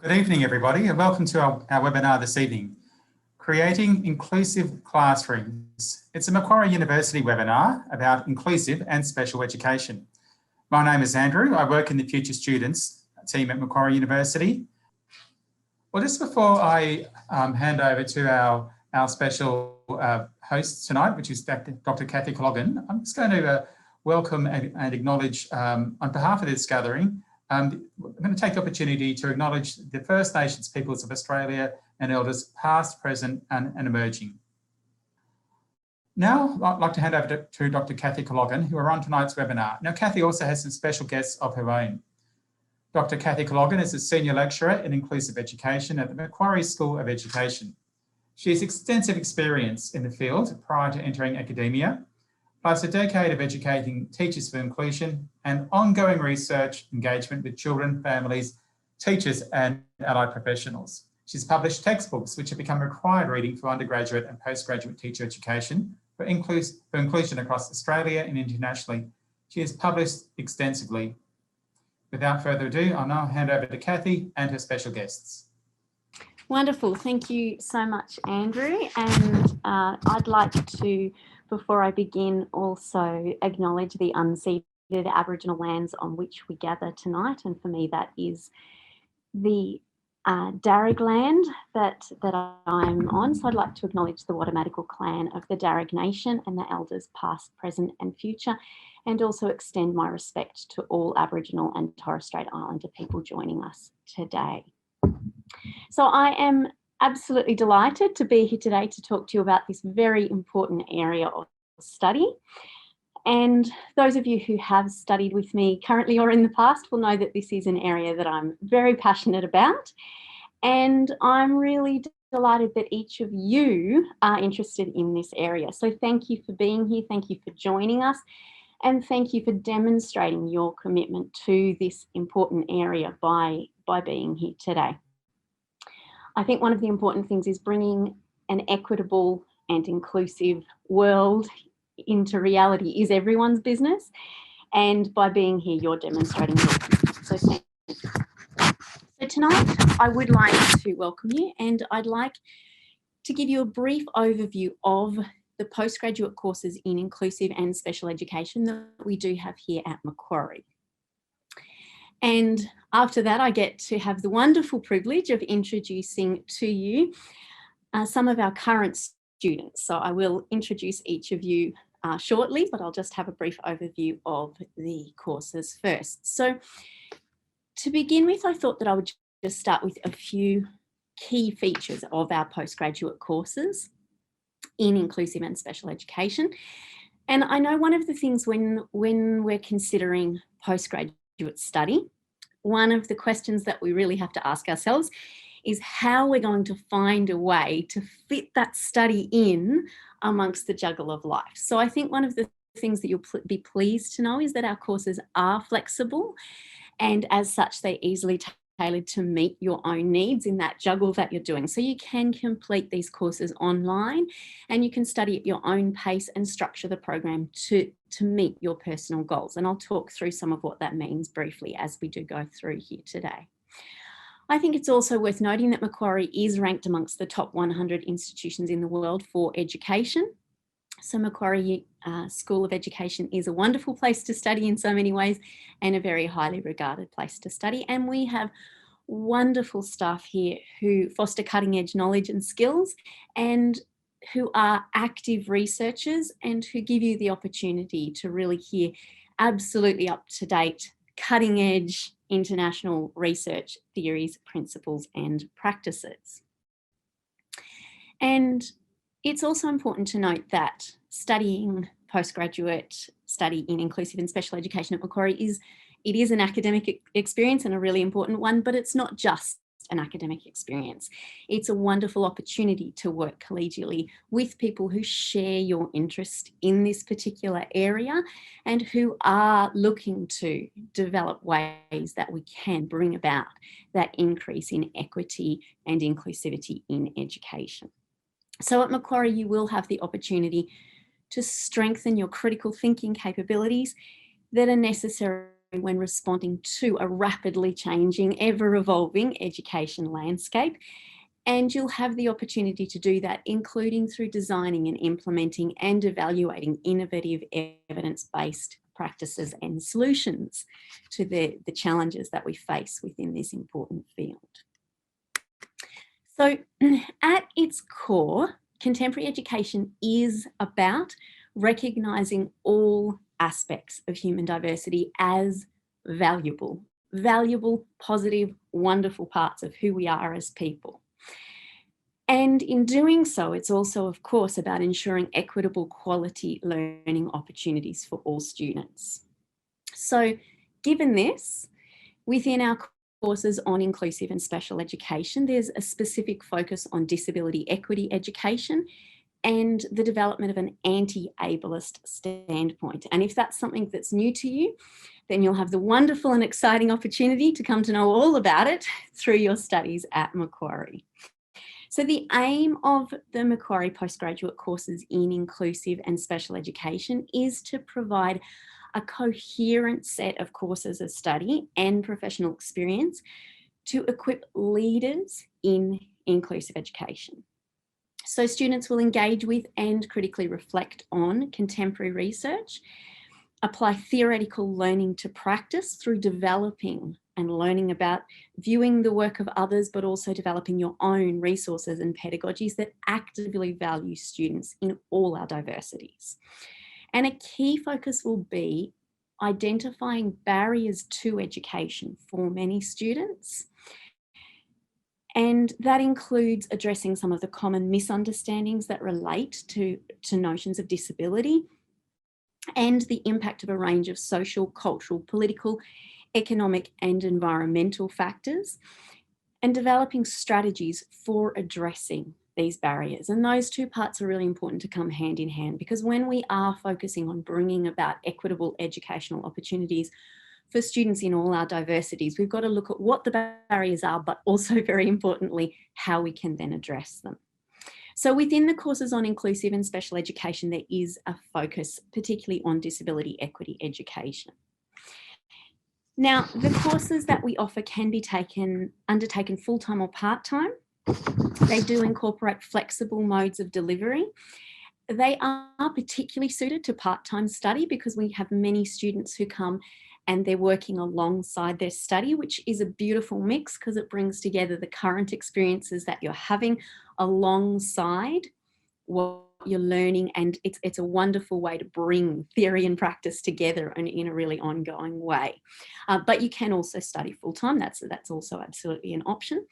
Good evening, everybody, and welcome to our webinar this evening, Creating Inclusive Classrooms. It's a Macquarie University webinar about inclusive and special education. My name is Andrew. I work in the Future Students team at Macquarie University. Well, just before I hand over to our special host tonight, which is Dr. Kathy Clogan, I'm just going to welcome and acknowledge on behalf of this gathering. I'm going to take the opportunity to acknowledge the First Nations peoples of Australia and elders past, present and emerging. Now I'd like to hand over to Dr. Kathy Clogan, who are on tonight's webinar. Now, Kathy also has some special guests of her own. Dr. Kathy Clogan is a senior lecturer in inclusive education at the Macquarie School of Education. She has extensive experience in the field prior to entering academia, plus a decade of educating teachers for inclusion and ongoing research engagement with children, families, teachers and allied professionals. She's published textbooks which have become required reading for undergraduate and postgraduate teacher education for inclusion across Australia and internationally. She has published extensively. Without further ado, I'll now hand over to Kathy and her special guests. Wonderful, thank you so much, Andrew. And I'd like to, before I begin, also acknowledge the unceded Aboriginal lands on which we gather tonight. And for me, that is the Darug land that I'm on. So I'd like to acknowledge the Watamatical clan of the Darug Nation and the elders past, present and future, and also extend my respect to all Aboriginal and Torres Strait Islander people joining us today. So I am absolutely delighted to be here today to talk to you about this very important area of study. And those of you who have studied with me currently or in the past will know that this is an area that I'm very passionate about. And I'm really delighted that each of you are interested in this area. So thank you for being here. Thank you for joining us. And thank you for demonstrating your commitment to this important area by being here today. I think one of the important things is bringing an equitable and inclusive world into reality is everyone's business. And by being here, you're demonstrating your commitment. So thank you. So tonight, I would like to welcome you, and I'd like to give you a brief overview of the postgraduate courses in inclusive and special education that we do have here at Macquarie. And after that, I get to have the wonderful privilege of introducing to you some of our current students. So I will introduce each of you shortly, but I'll just have a brief overview of the courses first. So to begin with, I thought that I would just start with a few key features of our postgraduate courses in inclusive and special education. And I know one of the things when we're considering postgraduate study, one of the questions that we really have to ask ourselves is how we're going to find a way to fit that study in amongst the juggle of life. So I think one of the things that you'll be pleased to know is that our courses are flexible, and as such, they're easily tailored to meet your own needs in that juggle that you're doing. So you can complete these courses online and you can study at your own pace and structure the program to meet your personal goals. And I'll talk through some of what that means briefly as we do go through here today. I think it's also worth noting that Macquarie is ranked amongst the top 100 institutions in the world for education. So Macquarie School of Education is a wonderful place to study in so many ways and a very highly regarded place to study. And we have wonderful staff here who foster cutting edge knowledge and skills and who are active researchers and who give you the opportunity to really hear absolutely up to date, cutting edge international research theories, principles and practices. And it's also important to note that studying postgraduate study in inclusive and special education at Macquarie is an academic experience and a really important one, but it's not just an academic experience. It's a wonderful opportunity to work collegially with people who share your interest in this particular area and who are looking to develop ways that we can bring about that increase in equity and inclusivity in education. So at Macquarie, you will have the opportunity to strengthen your critical thinking capabilities that are necessary when responding to a rapidly changing, ever-evolving education landscape. And you'll have the opportunity to do that, including through designing and implementing and evaluating innovative evidence-based practices and solutions to the challenges that we face within this important field. So at its core, contemporary education is about recognising all aspects of human diversity as valuable, positive, wonderful parts of who we are as people. And in doing so, it's also, of course, about ensuring equitable quality learning opportunities for all students. So given this, within our courses on inclusive and special education, there's a specific focus on disability equity education and the development of an anti-ableist standpoint. And if that's something that's new to you, then you'll have the wonderful and exciting opportunity to come to know all about it through your studies at Macquarie. So the aim of the Macquarie postgraduate courses in inclusive and special education is to provide a coherent set of courses of study and professional experience to equip leaders in inclusive education. So students will engage with and critically reflect on contemporary research, apply theoretical learning to practice through developing and learning about viewing the work of others, but also developing your own resources and pedagogies that actively value students in all our diversities. And a key focus will be identifying barriers to education for many students. And that includes addressing some of the common misunderstandings that relate to notions of disability and the impact of a range of social, cultural, political, economic and environmental factors, and developing strategies for addressing these barriers. And those two parts are really important to come hand in hand, because when we are focusing on bringing about equitable educational opportunities for students in all our diversities, we've got to look at what the barriers are, but also very importantly, how we can then address them. So within the courses on inclusive and special education, there is a focus particularly on disability equity education. Now, the courses that we offer can be undertaken full-time or part-time. They do incorporate flexible modes of delivery. They are particularly suited to part-time study because we have many students who come and they're working alongside their study, which is a beautiful mix because it brings together the current experiences that you're having alongside what you're learning, and it's a wonderful way to bring theory and practice together in a really ongoing way. But you can also study full-time. That's also absolutely an option.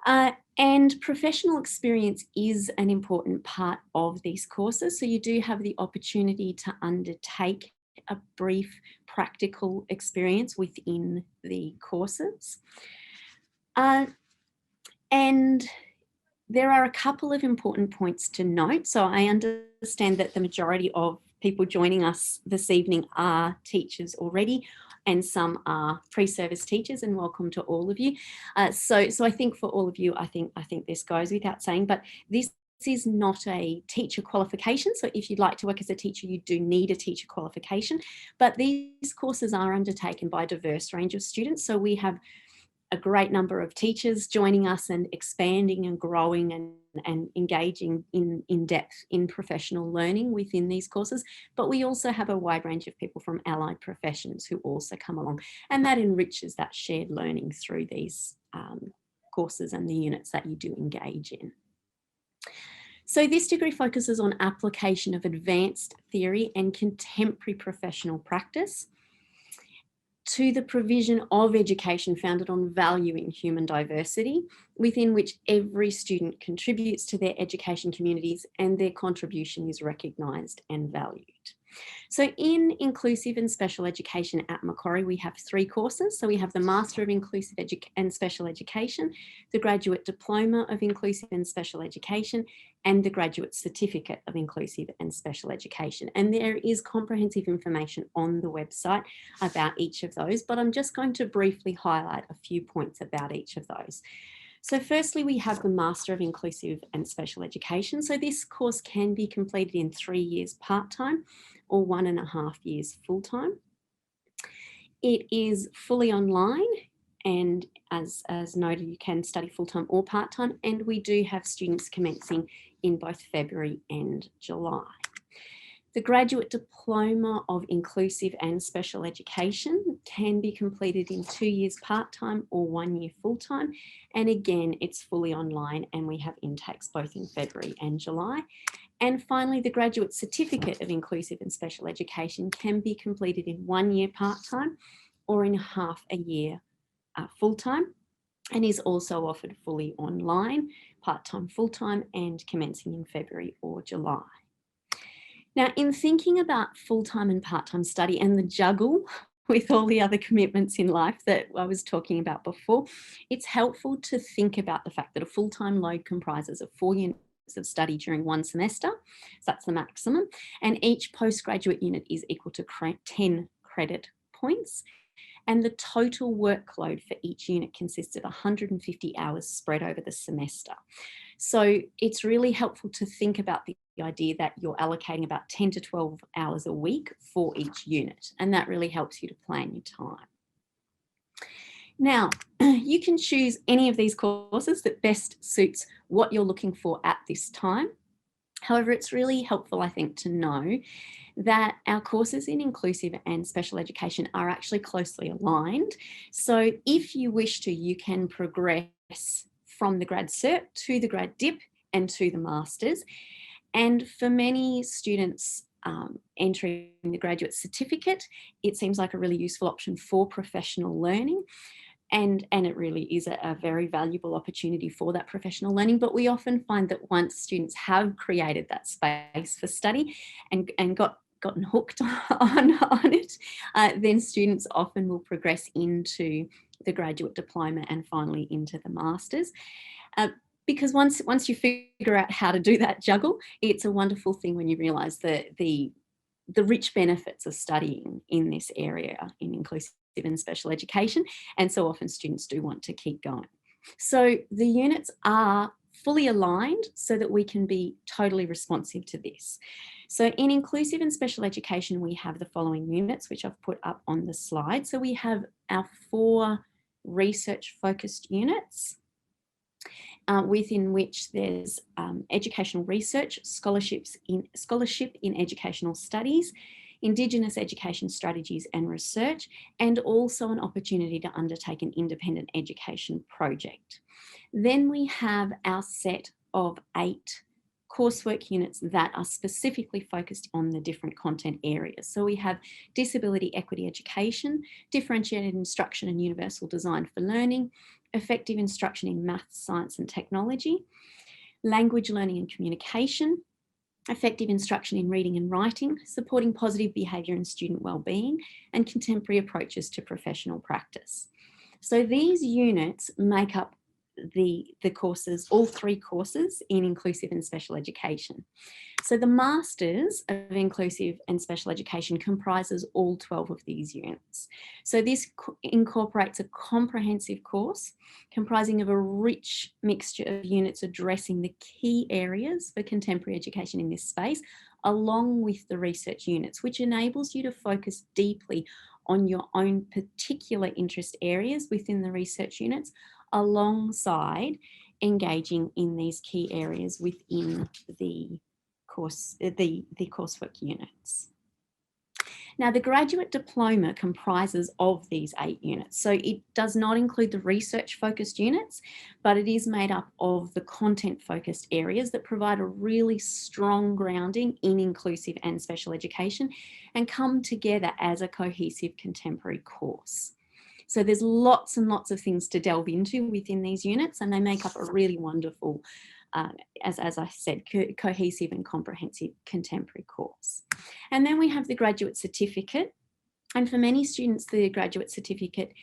And professional experience is an important part of these courses. So you do have the opportunity to undertake a brief practical experience within the courses. And there are a couple of important points to note. So I understand that the majority of people joining us this evening are teachers already, and some are pre-service teachers, and welcome to all of you. So I think for all of you, I think this goes without saying, but this is not a teacher qualification. So if you'd like to work as a teacher, you do need a teacher qualification, but these courses are undertaken by a diverse range of students. So we have a great number of teachers joining us and expanding and growing and engaging in depth in professional learning within these courses. But we also have a wide range of people from allied professions who also come along, and that enriches that shared learning through these courses and the units that you do engage in. So this degree focuses on application of advanced theory and contemporary professional practice to the provision of education founded on valuing human diversity, within which every student contributes to their education communities and their contribution is recognised and valued. So in inclusive and special education at Macquarie, we have 3 courses. So we have the Master of Inclusive and Special Education, the Graduate Diploma of Inclusive and Special Education, and the Graduate Certificate of Inclusive and Special Education. And there is comprehensive information on the website about each of those, but I'm just going to briefly highlight a few points about each of those. So firstly, we have the Master of Inclusive and Special Education. So this course can be completed in 3 years part-time or 1.5 years full-time. It is fully online, and as noted, you can study full-time or part-time, and we do have students commencing in both February and July. The Graduate Diploma of Inclusive and Special Education can be completed in 2 years part-time or 1 year full-time. And again, it's fully online, and we have intakes both in February and July. And finally, the Graduate Certificate of Inclusive and Special Education can be completed in 1 year part-time or in half a year full-time, and is also offered fully online, part-time, full-time, and commencing in February or July. Now, in thinking about full-time and part-time study and the juggle with all the other commitments in life that I was talking about before, it's helpful to think about the fact that a full-time load comprises of 4 units of study during 1 semester, so that's the maximum, and each postgraduate unit is equal to 10 credit points. And the total workload for each unit consists of 150 hours spread over the semester. So it's really helpful to think about the idea that you're allocating about 10 to 12 hours a week for each unit, and that really helps you to plan your time. Now, you can choose any of these courses that best suits what you're looking for at this time. However, it's really helpful, I think, to know that our courses in inclusive and special education are actually closely aligned. So if you wish to, you can progress from the grad cert to the grad dip and to the masters. And for many students entering the graduate certificate, it seems like a really useful option for professional learning. And it really is a very valuable opportunity for that professional learning. But we often find that once students have created that space for study and gotten hooked on it, then students often will progress into the graduate diploma and finally into the masters. Because once you figure out how to do that juggle, it's a wonderful thing when you realise the rich benefits of studying in this area in inclusive and special education, and so often students do want to keep going. So the units are fully aligned so that we can be totally responsive to this. So in inclusive and special education, we have the following units, which I've put up on the slide. So we have our 4 research-focused units, within which there's educational research, scholarship in educational studies, Indigenous education strategies and research, and also an opportunity to undertake an independent education project. Then we have our set of 8 coursework units that are specifically focused on the different content areas. So we have disability equity education, differentiated instruction and universal design for learning, effective instruction in maths, science and technology, language learning and communication, effective instruction in reading and writing, supporting positive behaviour and student wellbeing, and contemporary approaches to professional practice. So these units make up the courses, all 3 courses in inclusive and special education. So the Masters of Inclusive and Special Education comprises all 12 of these units. So this incorporates a comprehensive course comprising of a rich mixture of units addressing the key areas for contemporary education in this space, along with the research units, which enables you to focus deeply on your own particular interest areas within the research units, alongside engaging in these key areas within the coursework units. Now, the graduate diploma comprises of these 8 units. So it does not include the research-focused units, but it is made up of the content-focused areas that provide a really strong grounding in inclusive and special education and come together as a cohesive contemporary course. So there's lots and lots of things to delve into within these units, and they make up a really wonderful, as I said, cohesive and comprehensive contemporary course. And then we have the graduate certificate. And for many students, the graduate certificate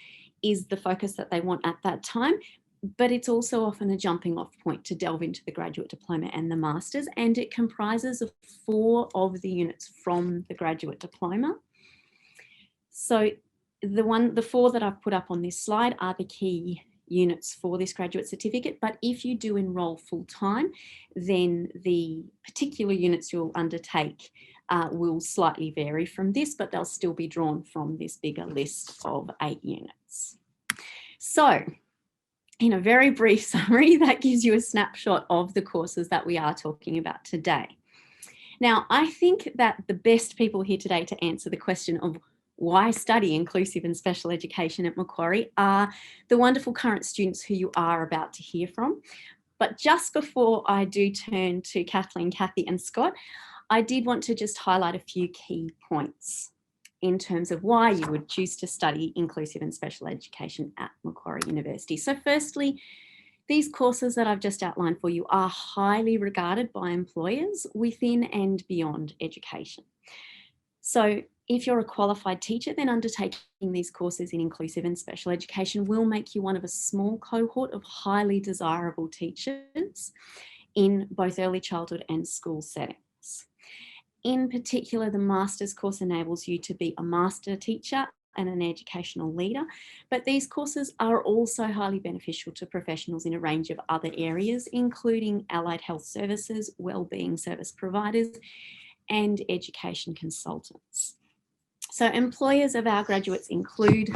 is the focus that they want at that time, but it's also often a jumping off point to delve into the graduate diploma and the masters. And it comprises of 4 of the units from the graduate diploma. So the 4 that I've put up on this slide are the key units for this graduate certificate, but if you do enrol full-time, then the particular units you'll undertake will slightly vary from this, but they'll still be drawn from this bigger list of 8 units. So, in a very brief summary, that gives you a snapshot of the courses that we are talking about today. Now, I think that the best people here today to answer the question of why study inclusive and special education at Macquarie are the wonderful current students who you are about to hear from. But just before I do turn to Kathleen, Kathy and Scott, I did want to just highlight a few key points in terms of why you would choose to study inclusive and special education at Macquarie University. So firstly, these courses that I've just outlined for you are highly regarded by employers within and beyond education. So if you're a qualified teacher, then undertaking these courses in inclusive and special education will make you one of a small cohort of highly desirable teachers in both early childhood and school settings. In particular, the master's course enables you to be a master teacher and an educational leader, but these courses are also highly beneficial to professionals in a range of other areas, including allied health services, wellbeing service providers, and education consultants. So employers of our graduates include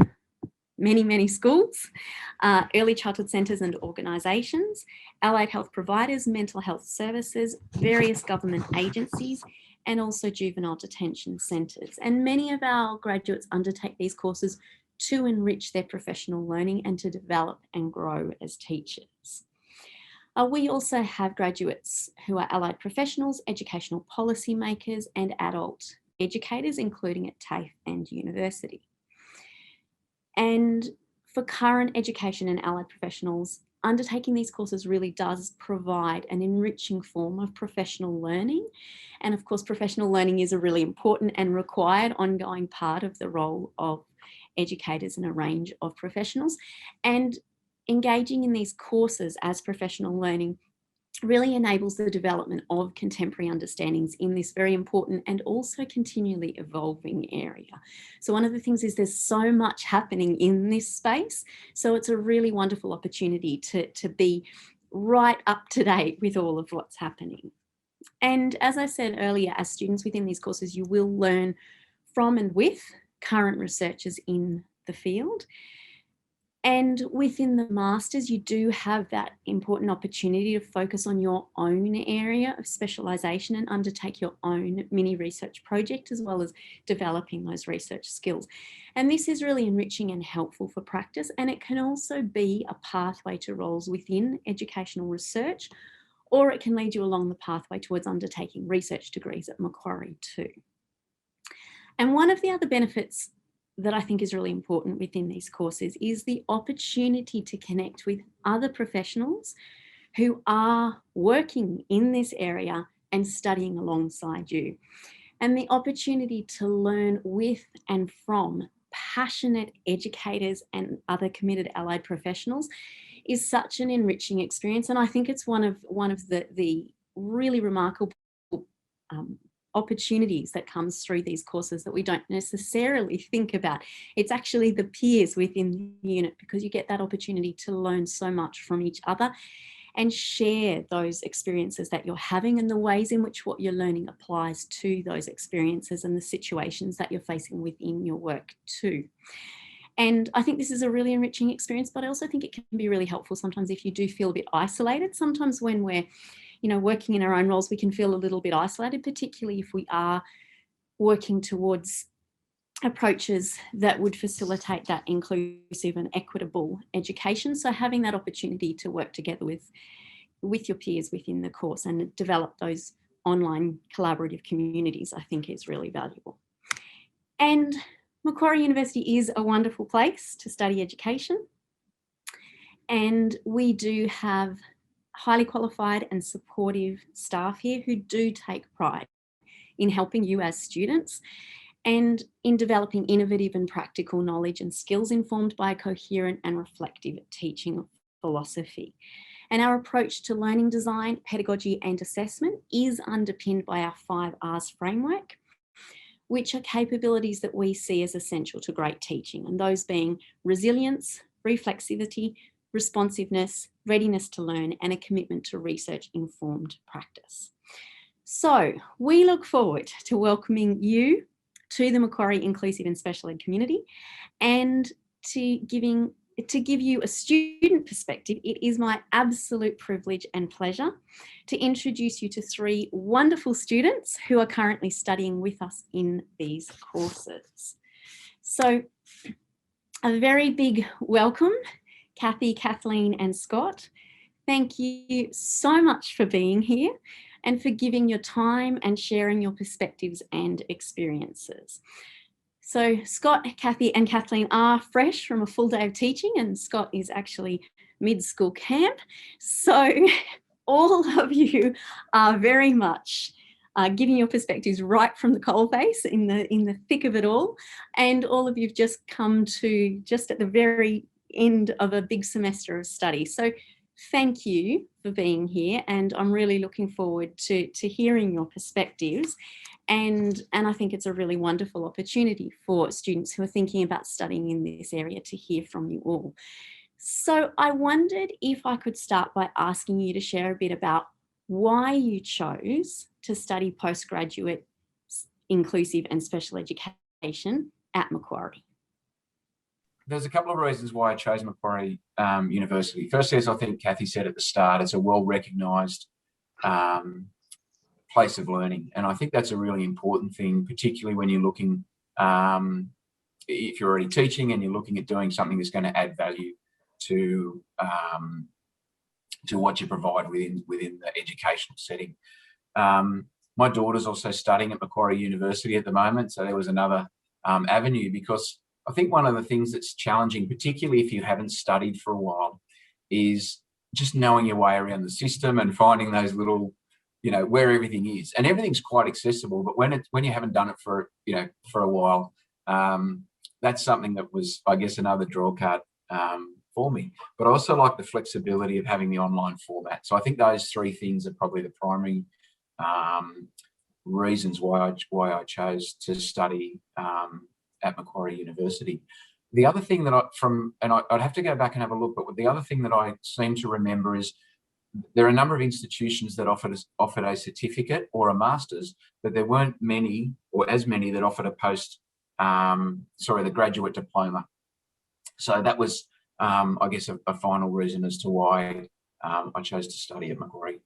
many schools, early childhood centres and organisations, allied health providers, mental health services, various government agencies, and also juvenile detention centres. And many of our graduates undertake these courses to enrich their professional learning and to develop and grow as teachers. We also have graduates who are allied professionals, educational policy makers, and adult educators, including at TAFE and university. And for current education and allied professionals, undertaking these courses really does provide an enriching form of professional learning. And of course, professional learning is a really important and required ongoing part of the role of educators in a range of professionals. And engaging in these courses as professional learning really enables the development of contemporary understandings in this very important and also continually evolving area. So one of the things is there's so much happening in this space. So it's a really wonderful opportunity to be right up to date with all of what's happening. And as I said earlier, as students within these courses, you will learn from and with current researchers in the field. And within the masters, you do have that important opportunity to focus on your own area of specialisation and undertake your own mini research project, as well as developing those research skills. And this is really enriching and helpful for practice. And it can also be a pathway to roles within educational research, or it can lead you along the pathway towards undertaking research degrees at Macquarie too. And one of the other benefits that I think is really important within these courses is the opportunity to connect with other professionals who are working in this area and studying alongside you. And the opportunity to learn with and from passionate educators and other committed allied professionals is such an enriching experience. And I think it's one of the really remarkable opportunities that comes through these courses that we don't necessarily think about. It's actually the peers within the unit, because you get that opportunity to learn so much from each other and share those experiences that you're having and the ways in which what you're learning applies to those experiences and the situations that you're facing within your work too. And I think this is a really enriching experience, but I also think it can be really helpful sometimes if you do feel a bit isolated. Sometimes when we're working in our own roles, we can feel a little bit isolated, particularly if we are working towards approaches that would facilitate that inclusive and equitable education. So having that opportunity to work together with your peers within the course and develop those online collaborative communities, I think is really valuable. And Macquarie University is a wonderful place to study education. And we do have highly qualified and supportive staff here who do take pride in helping you as students and in developing innovative and practical knowledge and skills informed by a coherent and reflective teaching philosophy. And our approach to learning design, pedagogy and assessment is underpinned by our 5 R's framework, which are capabilities that we see as essential to great teaching, and those being resilience, reflexivity, responsiveness, readiness to learn, and a commitment to research-informed practice. So we look forward to welcoming you to the Macquarie Inclusive and Special Ed community, and to give you a student perspective. It is my absolute privilege and pleasure to introduce you to 3 wonderful students who are currently studying with us in these courses. So a very big welcome, Kathy, Kathleen and Scott. Thank you so much for being here and for giving your time and sharing your perspectives and experiences. So Scott, Kathy and Kathleen are fresh from a full day of teaching, and Scott is actually mid-school camp. So all of you are very much giving your perspectives right from the coalface in the thick of it all. And all of you've just come to just at the very end of a big semester of study. So thank you for being here, and I'm really looking forward to hearing your perspectives. And I think it's a really wonderful opportunity for students who are thinking about studying in this area to hear from you all. So I wondered if I could start by asking you to share a bit about why you chose to study postgraduate inclusive and special education at Macquarie. There's a couple of reasons why I chose Macquarie University. Firstly, as I think Kathy said at the start, it's a well-recognised place of learning. And I think that's a really important thing, particularly when you're looking, if you're already teaching and you're looking at doing something that's going to add value to what you provide within the educational setting. My daughter's also studying at Macquarie University at the moment, so there was another avenue, because I think one of the things that's challenging, particularly if you haven't studied for a while, is just knowing your way around the system and finding those little, where everything is. And everything's quite accessible, but when you haven't done it for a while, that's something that was, I guess, another draw card for me. But I also like the flexibility of having the online format. So I think those 3 things are probably the primary reasons why I chose to study at Macquarie University. The other thing that I'd have to go back and have a look, but the other thing that I seem to remember is there are a number of institutions that offered a certificate or a master's, but there weren't many, or as many, that offered the graduate diploma. So that was, I guess, a final reason as to why I chose to study at Macquarie.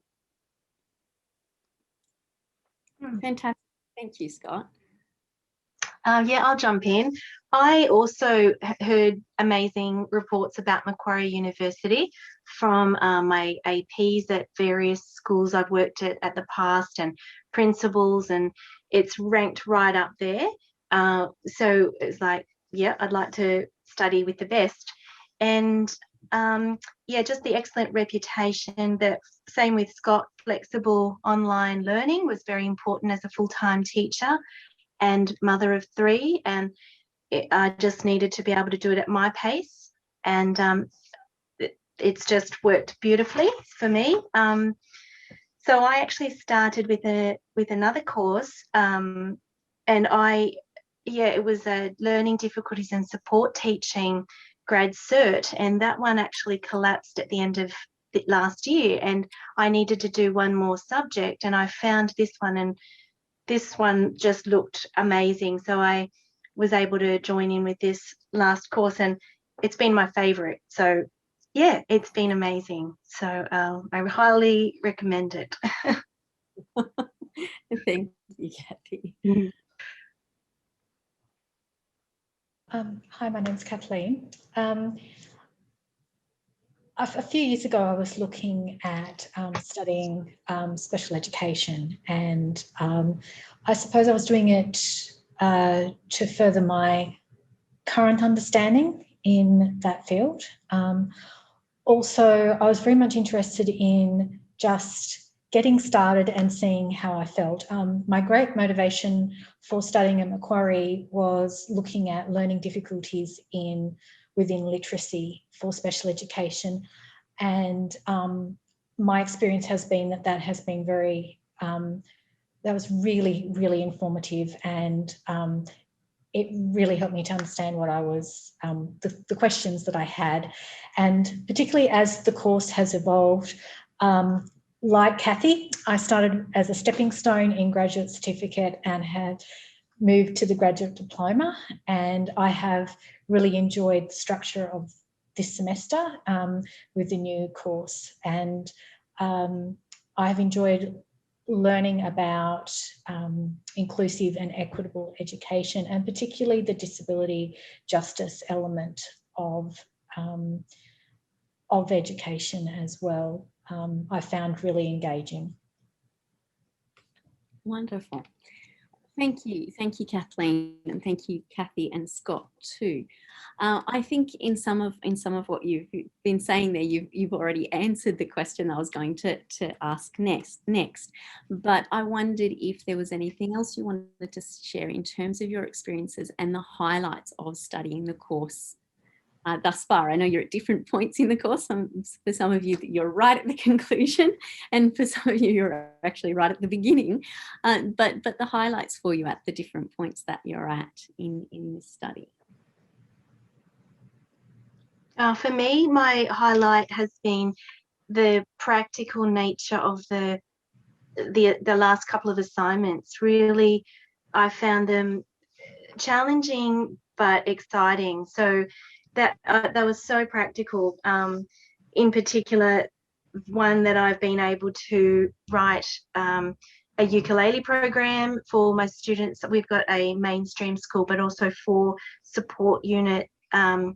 Fantastic. Thank you, Scott. Yeah, I'll jump in. I also heard amazing reports about Macquarie University from my APs at various schools I've worked at the past, and principals, and it's ranked right up there. So it's like, yeah, I'd like to study with the best. And yeah, just the excellent reputation. That same with Scott, flexible online learning was very important as a full-time teacher and mother of 3, and I just needed to be able to do it at my pace, and it's just worked beautifully for me. So I actually started with another course, and it was a learning difficulties and support teaching grad cert, and that one actually collapsed at the end of last year, and I needed to do one more subject, and I found this one, and this one just looked amazing. So I was able to join in with this last course, and it's been my favourite. So yeah, it's been amazing. So I highly recommend it. Thank you, Kathy. Hi, my name's Kathleen. A few years ago, I was looking at studying special education, and I suppose I was doing it to further my current understanding in that field. Also, I was very much interested in just getting started and seeing how I felt. My great motivation for studying at Macquarie was looking at learning difficulties within literacy for special education, and my experience has been that has been very, that was really, really informative, and it really helped me to understand what I was, the questions that I had, and particularly as the course has evolved, like Kathy, I started as a stepping stone in graduate certificate and have moved to the graduate diploma, and I have really enjoyed the structure of this semester with the new course, and I've enjoyed learning about inclusive and equitable education, and particularly the disability justice element of education as well. I found really engaging. Wonderful. Thank you, Kathleen, and thank you, Kathy and Scott too. I think in some of what you've been saying there, you've already answered the question I was going to ask next. But I wondered if there was anything else you wanted to share in terms of your experiences and the highlights of studying the course thus far. I know you're at different points in the course. For some of you, you're right at the conclusion, and for some of you, you're actually right at the beginning. But the highlights for you at the different points that you're at in this study. For me, my highlight has been the practical nature of the last couple of assignments. Really, I found them challenging but exciting. So that was so practical. In particular, one that I've been able to write a ukulele program for my students. We've got a mainstream school, but also 4 support unit. 40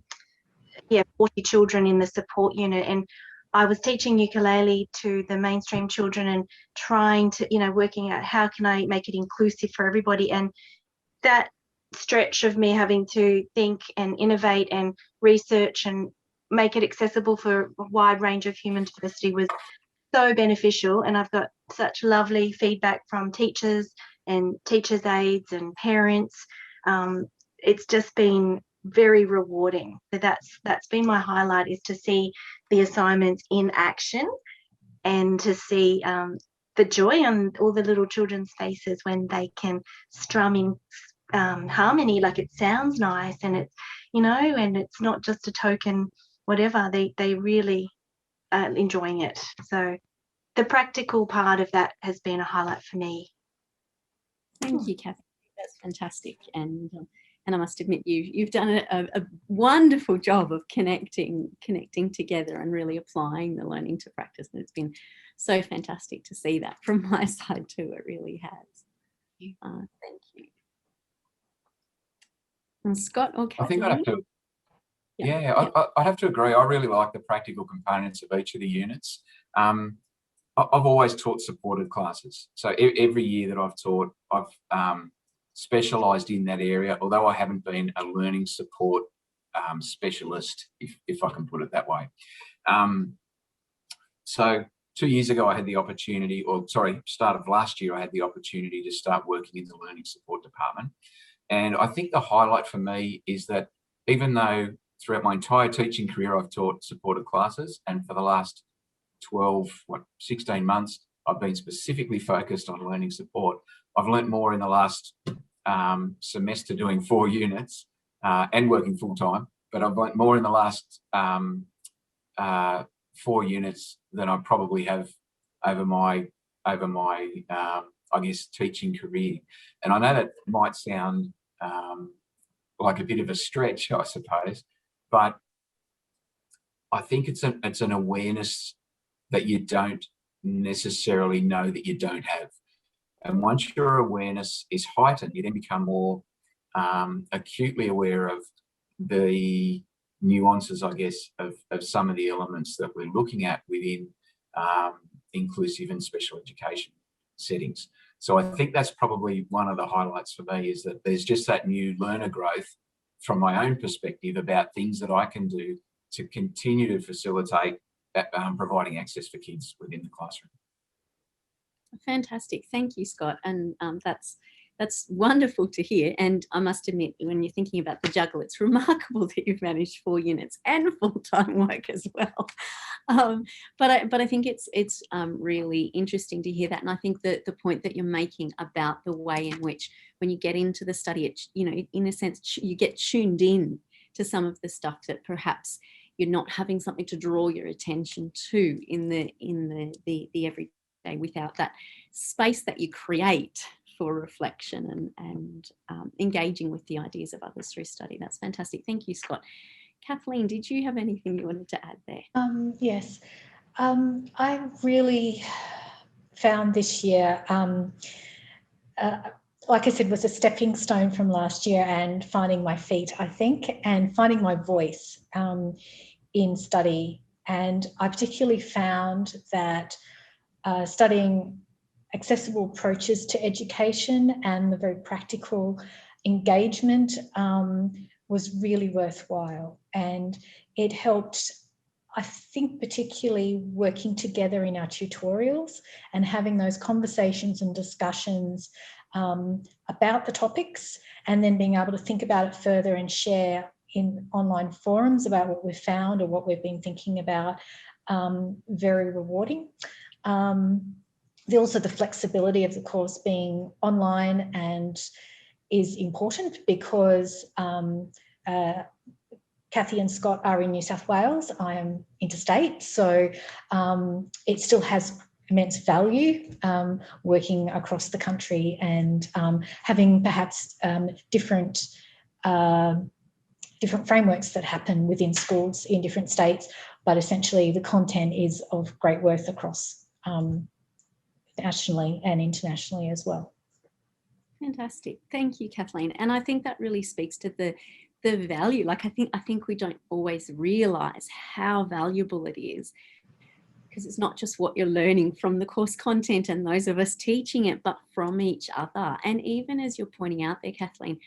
children in the support unit, and I was teaching ukulele to the mainstream children and trying to, working out how can I make it inclusive for everybody. And that stretch of me having to think and innovate and research and make it accessible for a wide range of human diversity was so beneficial. And I've got such lovely feedback from teachers and teachers' aides and parents. It's just been very rewarding. So that's been my highlight, is to see the assignments in action and to see the joy on all the little children's faces when they can strum in harmony, like it sounds nice, and it's, and it's not just a token whatever. They really are enjoying it. So the practical part of that has been a highlight for me. Thank you, Kathy. That's fantastic. And I must admit, you've done a wonderful job of connecting together and really applying the learning to practice. And it's been so fantastic to see that from my side too. It really has. Thank you. And Scott or Kathleen? I think I'd have to agree. I really like the practical components of each of the units. I've always taught supported classes. So every year that I've taught, I've specialised in that area, although I haven't been a learning support specialist, if I can put it that way. So 2 years ago, I had the opportunity, start of last year, I had the opportunity to start working in the learning support department. And I think the highlight for me is that even though throughout my entire teaching career, I've taught supported classes, and for the last 16 months, I've been specifically focused on learning support. I've learnt more in the last semester doing 4 units and working full time, but I've learnt more in the last 4 units than I probably have over my I guess teaching career. And I know that might sound like a bit of a stretch, I suppose, but I think it's an awareness that you don't necessarily know that you don't have. And once your awareness is heightened, you then become more acutely aware of the nuances, I guess, of some of the elements that we're looking at within inclusive and special education settings. So I think that's probably one of the highlights for me, is that there's just that new learner growth from my own perspective about things that I can do to continue to facilitate providing access for kids within the classroom. Fantastic. Thank you, Scott. And that's wonderful to hear. And I must admit, when you're thinking about the juggle, it's remarkable that you've managed 4 units and full-time work as well. But I think it's really interesting to hear that. And I think that the point that you're making about the way in which, when you get into the study, it, in a sense, you get tuned in to some of the stuff that perhaps you're not having something to draw your attention to in the everyday without that space that you create for reflection and engaging with the ideas of others through study. That's fantastic. Thank you, Scott. Kathleen, did you have anything you wanted to add there? Yes. I really found this year, like I said, was a stepping stone from last year and finding my feet, I think, and finding my voice in study. And I particularly found that studying accessible approaches to education and the very practical engagement was really worthwhile. And it helped, I think, particularly working together in our tutorials and having those conversations and discussions about the topics, and then being able to think about it further and share in online forums about what we've found or what we've been thinking about. Very rewarding. Also the flexibility of the course being online and is important because Kathy and Scott are in New South Wales. I am interstate, so it still has immense value working across the country and having perhaps different frameworks that happen within schools in different states, but essentially the content is of great worth across nationally and internationally as well. Fantastic. Thank you, Kathleen. And I think that really speaks to the value. Like I think we don't always realise how valuable it is, because it's not just what you're learning from the course content and those of us teaching it, but from each other. And even as you're pointing out there, Kathleen,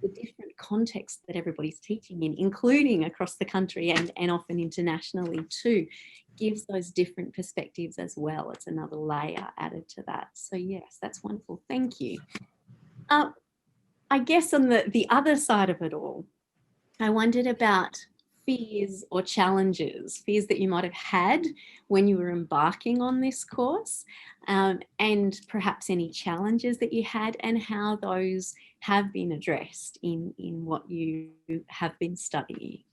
the different contexts that everybody's teaching in, including across the country and often internationally too, gives those different perspectives as well. It's another layer added to that. So yes, that's wonderful. Thank you. I guess on the other side of it all, I wondered about fears or challenges, fears that you might have had when you were embarking on this course, and perhaps any challenges that you had and how those have been addressed in what you have been studying.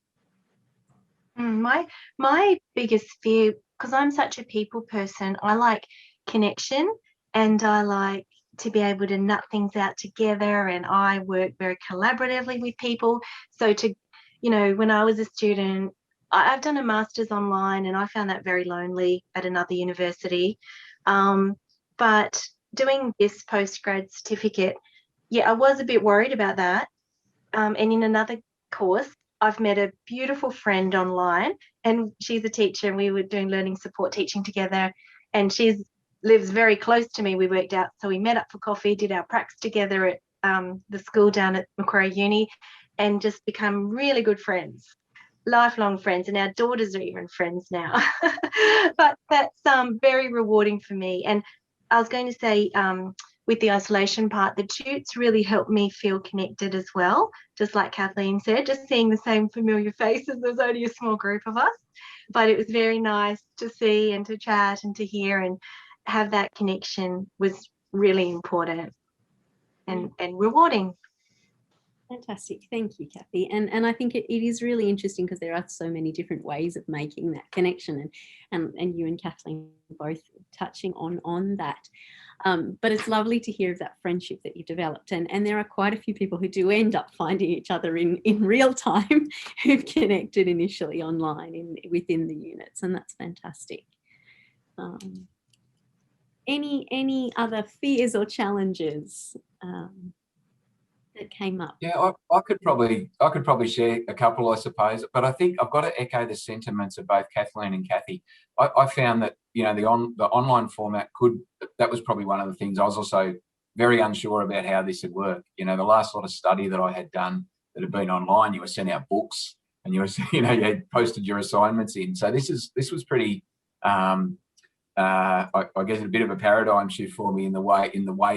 My biggest fear, because I'm such a people person, I like connection and I like to be able to nut things out together, and I work very collaboratively with people. So when I was a student, I've done a master's online and I found that very lonely at another university. But doing this postgrad certificate, I was a bit worried about that. And in another course, I've met a beautiful friend online, and she's a teacher, and we were doing learning support teaching together, and she lives very close to me. We worked out, so we met up for coffee, did our pracs together at the school down at Macquarie Uni, and just become really good friends, lifelong friends, and our daughters are even friends now. But that's very rewarding for me. And I was going to say, with the isolation part, the tutes really helped me feel connected as well, just like Kathleen said, just seeing the same familiar faces. There's only a small group of us, but it was very nice to see and to chat and to hear, and have that connection was really important and rewarding. Fantastic. Thank you, Kathy. And I think it is really interesting because there are so many different ways of making that connection, and you and Kathleen both touching on that. But it's lovely to hear of that friendship that you developed. And there are quite a few people who do end up finding each other in real time who've connected initially online within the units, and that's fantastic. Any other fears or challenges that came up? Yeah, I could probably share a couple, I suppose, but I think I've got to echo the sentiments of both Kathleen and Kathy. I found that the online format that was probably one of the things. I was also very unsure about how this would work. The last lot of study that I had done that had been online, you were sent out books and you had posted your assignments in. So this was pretty. I guess a bit of a paradigm shift for me in the way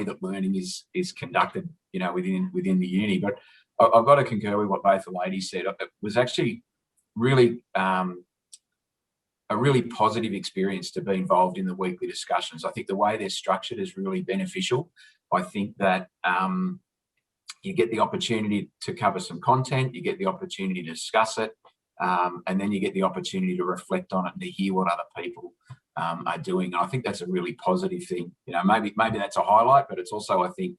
that learning is conducted, within the uni. But I've got to concur with what both the ladies said. It was actually really a really positive experience to be involved in the weekly discussions. I think the way they're structured is really beneficial. I think that you get the opportunity to cover some content, you get the opportunity to discuss it, and then you get the opportunity to reflect on it and to hear what other people are doing. And I think that's a really positive thing. You know, maybe that's a highlight, but it's also, I think,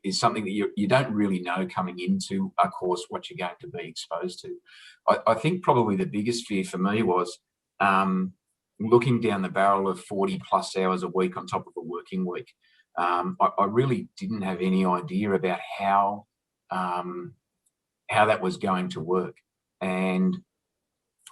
is something that you don't really know coming into a course what you're going to be exposed to. I think probably the biggest fear for me was looking down the barrel of 40 plus hours a week on top of a working week. I really didn't have any idea about how that was going to work. And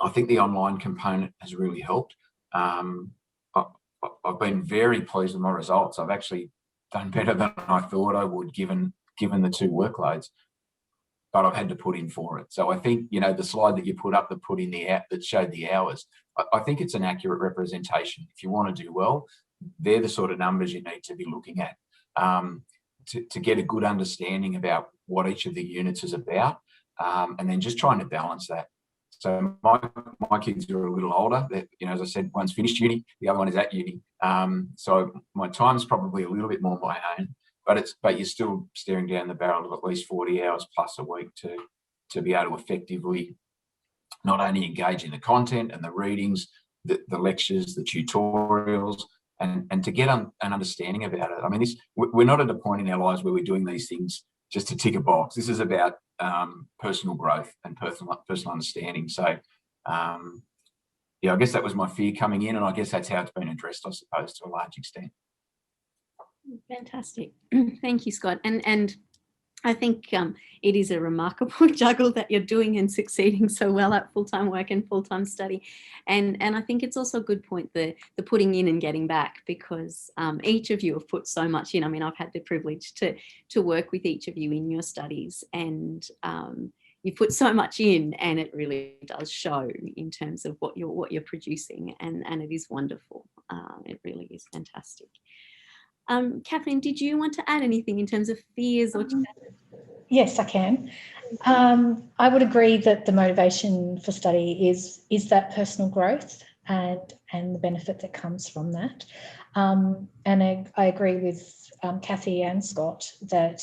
I think the online component has really helped. I've been very pleased with my results. I've actually done better than I thought I would, given the two workloads, but I've had to put in for it. So I think, you know, the slide that you put up that put in the app that showed the hours, I think it's an accurate representation. If you want to do well, they're the sort of numbers you need to be looking at to get a good understanding about what each of the units is about, and then just trying to balance that. So my kids are a little older. You know, as I said, one's finished uni, the other one is at uni. So my time's probably a little bit more my own, but you're still staring down the barrel of at least 40 hours plus a week to be able to effectively not only engage in the content and the readings, the lectures, the tutorials, and to get an understanding about it. I mean, we're not at a point in our lives where we're doing these things just to tick a box. This is about personal growth and personal understanding. So, yeah, I guess that was my fear coming in, and I guess that's how it's been addressed, I suppose, to a large extent. Fantastic. Thank you, Scott. And I think it is a remarkable juggle that you're doing and succeeding so well at full-time work and full-time study. And I think it's also a good point, the putting in and getting back, because each of you have put so much in. I mean, I've had the privilege to work with each of you in your studies, and you put so much in, and it really does show in terms of what you're producing, and it is wonderful. It really is fantastic. Kathleen, did you want to add anything in terms of fears or? Yes, I can. I would agree that the motivation for study is that personal growth and the benefit that comes from that. And I agree with Kathy and Scott that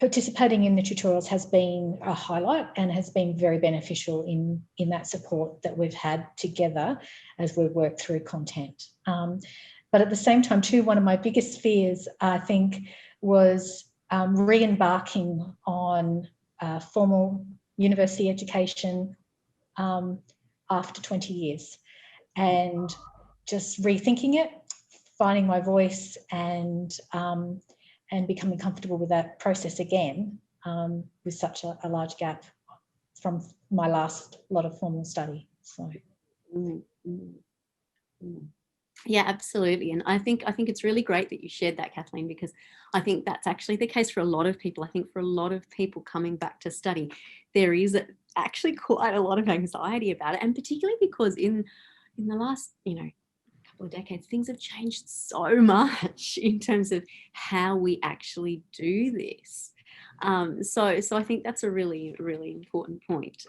participating in the tutorials has been a highlight and has been very beneficial in that support that we've had together as we've worked through content. But at the same time too, one of my biggest fears, I think, was re-embarking on formal university education after 20 years and just rethinking it, finding my voice and becoming comfortable with that process again with such a large gap from my last lot of formal study. So. Yeah, absolutely. And I think it's really great that you shared that, Kathleen, because I think that's actually the case for a lot of people. I think for a lot of people coming back to study, there is actually quite a lot of anxiety about it. And particularly because in the last, couple of decades, things have changed so much in terms of how we actually do this. So I think that's a really, really important point.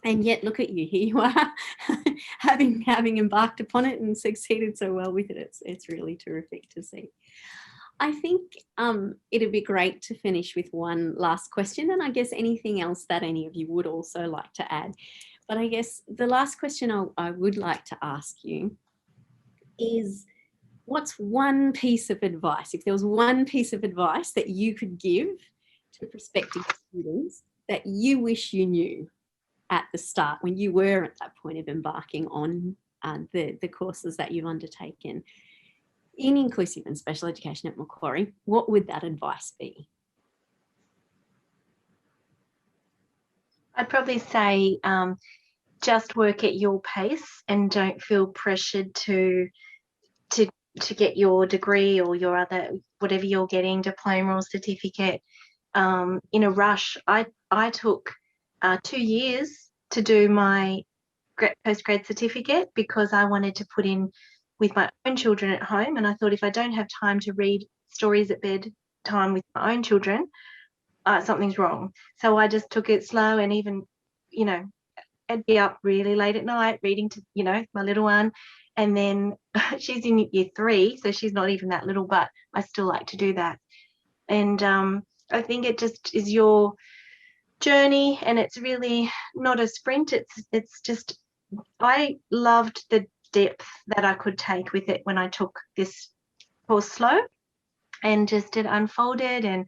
And yet, look at you, here you are, having embarked upon it and succeeded so well with it. It's really terrific to see. I think it'd be great to finish with one last question, and I guess anything else that any of you would also like to add. But I guess the last question I would like to ask you is, what's one piece of advice, if there was one piece of advice that you could give to prospective students that you wish you knew at the start when you were at that point of embarking on the courses that you've undertaken in inclusive and special education at Macquarie, what would that advice be? I'd probably say just work at your pace and don't feel pressured to get your degree or your other, whatever you're getting, diploma or certificate, in a rush. I took 2 years to do my postgrad certificate because I wanted to put in with my own children at home, and I thought if I don't have time to read stories at bedtime with my own children, something's wrong. So I just took it slow, and even, I'd be up really late at night reading to, my little one, and then she's in year 3, so she's not even that little, but I still like to do that. And I think it just is your journey, and it's really not a sprint. It's just I loved the depth that I could take with it when I took this course slow, and just it unfolded, and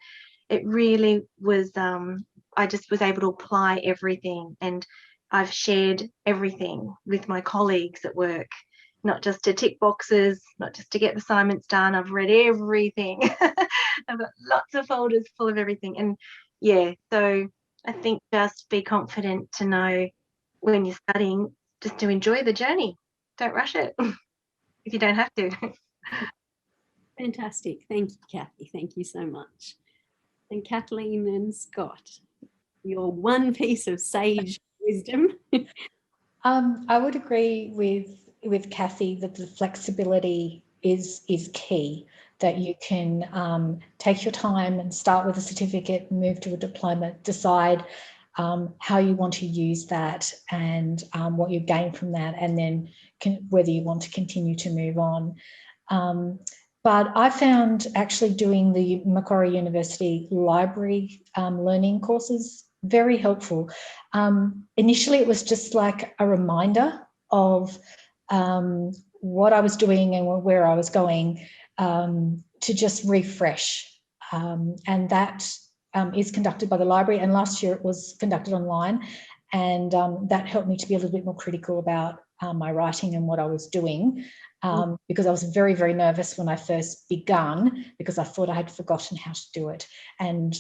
it really was, I just was able to apply everything, and I've shared everything with my colleagues at work, not just to tick boxes, not just to get assignments done. I've read everything. I've got lots of folders full of everything. And yeah, so I think just be confident to know when you're studying, just to enjoy the journey. Don't rush it if you don't have to. Fantastic. Thank you, Kathy. Thank you so much. And Kathleen and Scott, your one piece of sage wisdom. I would agree with Kathy that the flexibility is key, that you can take your time and start with a certificate, move to a diploma, decide how you want to use that and what you gain from that, and then whether you want to continue to move on. But I found actually doing the Macquarie University library learning courses very helpful. Initially, it was just like a reminder of what I was doing and where I was going, to just refresh. And that is conducted by the library. And last year it was conducted online. And that helped me to be a little bit more critical about my writing and what I was doing. Because I was very, very nervous when I first begun, because I thought I had forgotten how to do it. And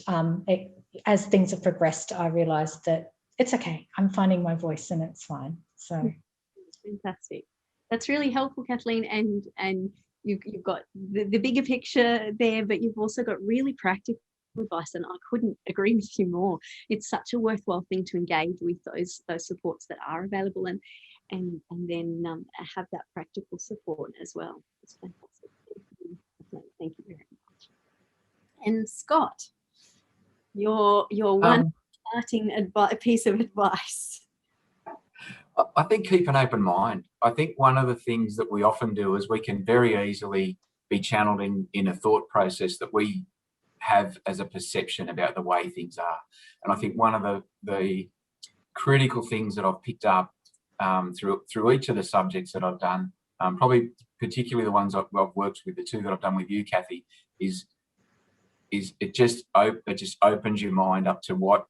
as things have progressed, I realised that it's okay. I'm finding my voice and it's fine. So it's fantastic. That's really helpful, Kathleen. And you've got the bigger picture there, but you've also got really practical advice, and I couldn't agree with you more. It's such a worthwhile thing to engage with those supports that are available, and then have that practical support as well. It's fantastic. Thank you very much. And Scott, your one starting piece of advice. I think keep an open mind. I think one of the things that we often do is we can very easily be channeled in a thought process that we have as a perception about the way things are. And I think one of the critical things that I've picked up through each of the subjects that I've done, probably particularly the ones I've worked with, the two that I've done with you, Kathy, is it just opens your mind up to what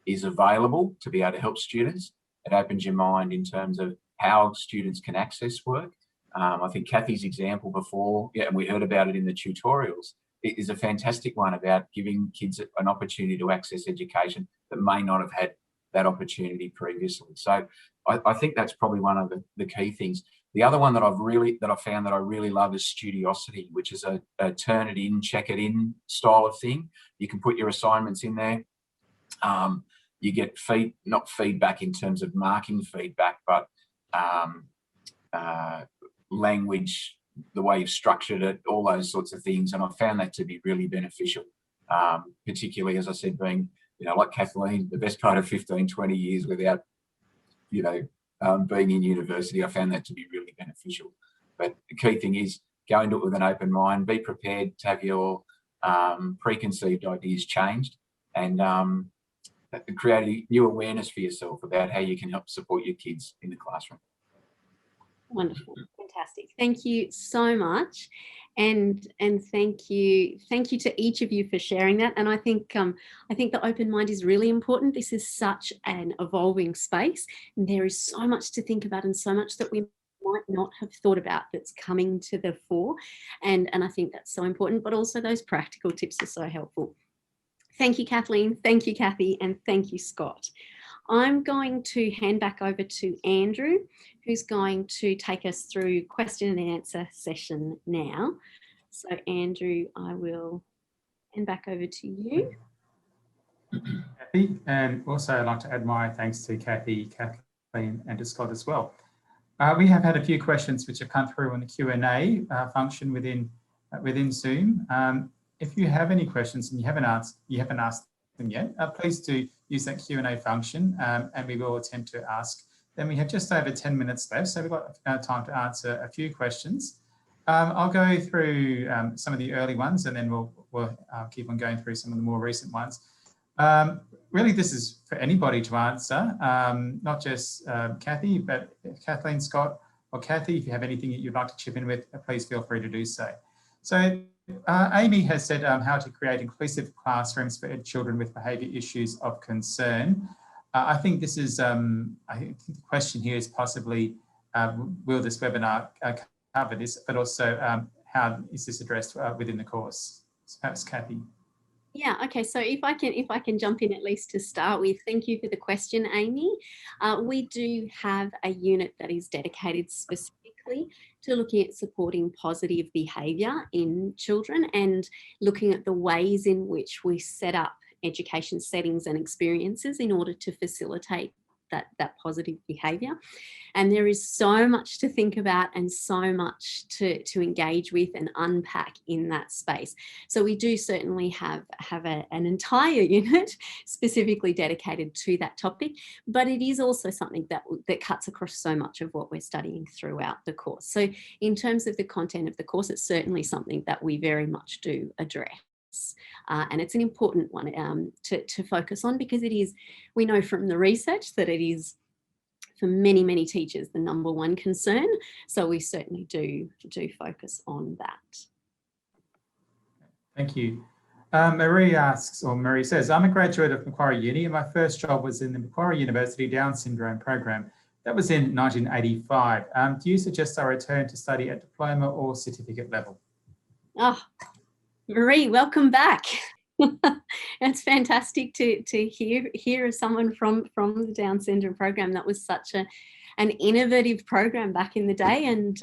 is available to be able to help students. It opens your mind in terms of how students can access work. I think Kathy's example before, and we heard about it in the tutorials, it is a fantastic one about giving kids an opportunity to access education that may not have had that opportunity previously. So I think that's probably one of the key things. The other one that I found that I really love is studiosity, which is a turn it in, check it in style of thing. You can put your assignments in there. You get not feedback in terms of marking feedback, but language, the way you've structured it, all those sorts of things. And I found that to be really beneficial, particularly, as I said, being, like Kathleen, the best part of 15, 20 years without, being in university. I found that to be really beneficial. But the key thing is go into it with an open mind, be prepared to have your preconceived ideas changed, and create a new awareness for yourself about how you can help support your kids in the classroom. Wonderful, fantastic. Thank you so much, and thank you to each of you for sharing that. And I think the open mind is really important. This is such an evolving space, and there is so much to think about and so much that we might not have thought about that's coming to the fore, and I think that's so important. But also those practical tips are so helpful. Thank you, Kathleen. Thank you, Kathy, and thank you, Scott. I'm going to hand back over to Andrew, who's going to take us through question and answer session now. So Andrew, I will hand back over to you. Kathy, and also I'd like to add my thanks to Kathy, Kathleen, and to Scott as well. We have had a few questions which have come through on the Q&A function within Zoom. If you have any questions and you haven't asked them yet, please do use that Q&A function, and we will attempt to ask. Then we have just over 10 minutes left, so we've got time to answer a few questions. I'll go through some of the early ones, and then we'll keep on going through some of the more recent ones. really this is for anybody to answer, not just Kathy, but Kathleen, Scott, or Kathy, if you have anything that you'd like to chip in with, please feel free to do so. So Amy has said how to create inclusive classrooms for children with behaviour issues of concern. I think this is, I think the question here is possibly, will this webinar cover this, but also how is this addressed within the course? So perhaps Kathy. Yeah, okay, so if I can jump in at least to start with, thank you for the question, Amy. We do have a unit that is dedicated specifically to looking at supporting positive behaviour in children and looking at the ways in which we set up education settings and experiences in order to facilitate that positive behaviour. And there is so much to think about and so much to engage with and unpack in that space. So we do certainly have an entire unit specifically dedicated to that topic, but it is also something that cuts across so much of what we're studying throughout the course. So in terms of the content of the course, it's certainly something that we very much do address. And it's an important one to focus on, because it is, we know from the research that it is for many, many teachers the #1 concern. So we certainly do focus on that. Thank you. Marie asks, or Marie says, I'm a graduate of Macquarie Uni and my first job was in the Macquarie University Down Syndrome program. That was in 1985. Do you suggest I return to study at diploma or certificate level? Oh, Marie, welcome back. It's fantastic to hear of someone from the Down syndrome program. That was such an innovative program back in the day, and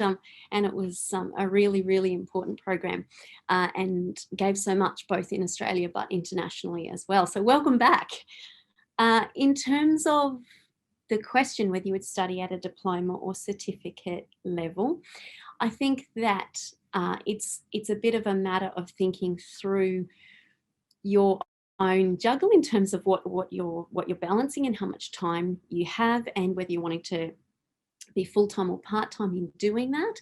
it was a really, really important program and gave so much both in Australia but internationally as well. So welcome back. In terms of the question whether you would study at a diploma or certificate level, I think that it's a bit of a matter of thinking through your own juggle in terms of what you're balancing and how much time you have, and whether you're wanting to be full-time or part-time in doing that.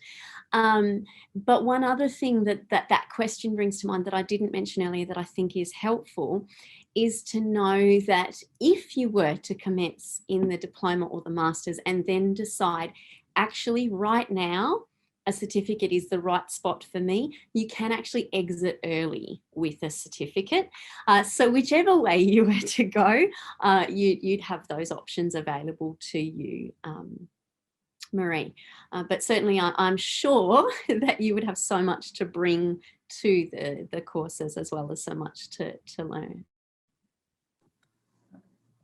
But one other thing that question brings to mind that I didn't mention earlier that I think is helpful is to know that if you were to commence in the diploma or the master's and then decide, actually right now, a certificate is the right spot for me, you can actually exit early with a certificate. So whichever way you were to go, you'd have those options available to you, Marie. But certainly I'm sure that you would have so much to bring to the courses, as well as so much to learn.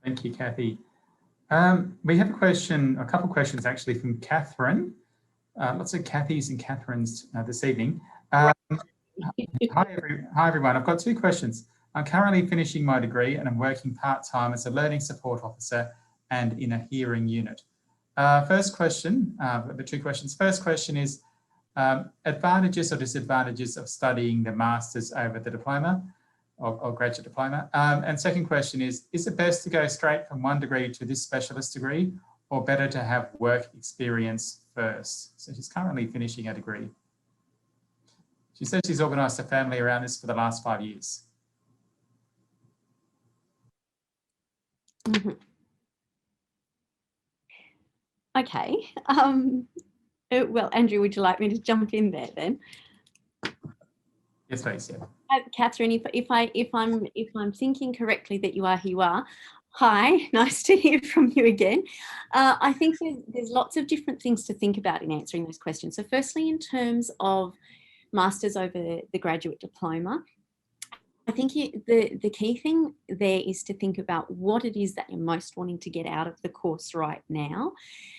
Thank you, Kathy. We have a couple of questions actually from Catherine. Lots of Kathys and Catherines this evening. Hi everyone. I've got 2 questions. I'm currently finishing my degree and I'm working part-time as a learning support officer and in a hearing unit. First question, the 2 questions. First question is advantages or disadvantages of studying the master's over the diploma or graduate diploma. And second question is it best to go straight from one degree to this specialist degree, or better to have work experience first? So she's currently finishing a degree. She said she's organised her family around this for the last 5 years. Mm-hmm. Okay. Well, Andrew, would you like me to jump in there then? Yes, please. Yeah. Catherine, if I'm thinking correctly that you are who you are, hi, nice to hear from you again. I think there's lots of different things to think about in answering those questions. So firstly, in terms of masters over the graduate diploma, I think the key thing there is to think about what it is that you're most wanting to get out of the course right now.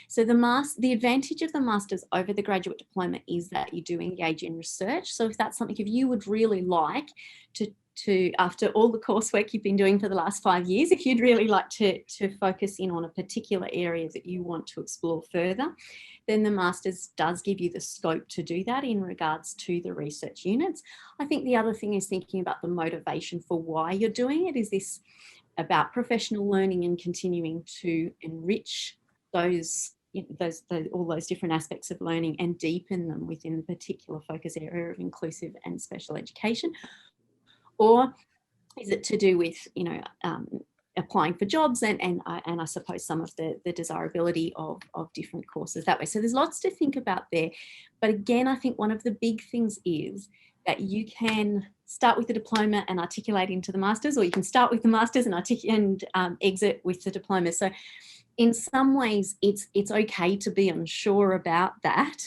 So the advantage of the masters over the graduate diploma is that you do engage in research. So if that's something, if you would really like to after all the coursework you've been doing for the last 5 years, if you'd really like to focus in on a particular area that you want to explore further, then the Masters does give you the scope to do that in regards to the research units. I think the other thing is thinking about the motivation for why you're doing it. Is this about professional learning and continuing to enrich those all those different aspects of learning and deepen them within the particular focus area of inclusive and special education? Or is it to do with, applying for jobs and I suppose some of the desirability of different courses that way. So there's lots to think about there. But again, I think one of the big things is that you can start with the diploma and articulate into the masters, or you can start with the masters and exit with the diploma. So in some ways, it's okay to be unsure about that.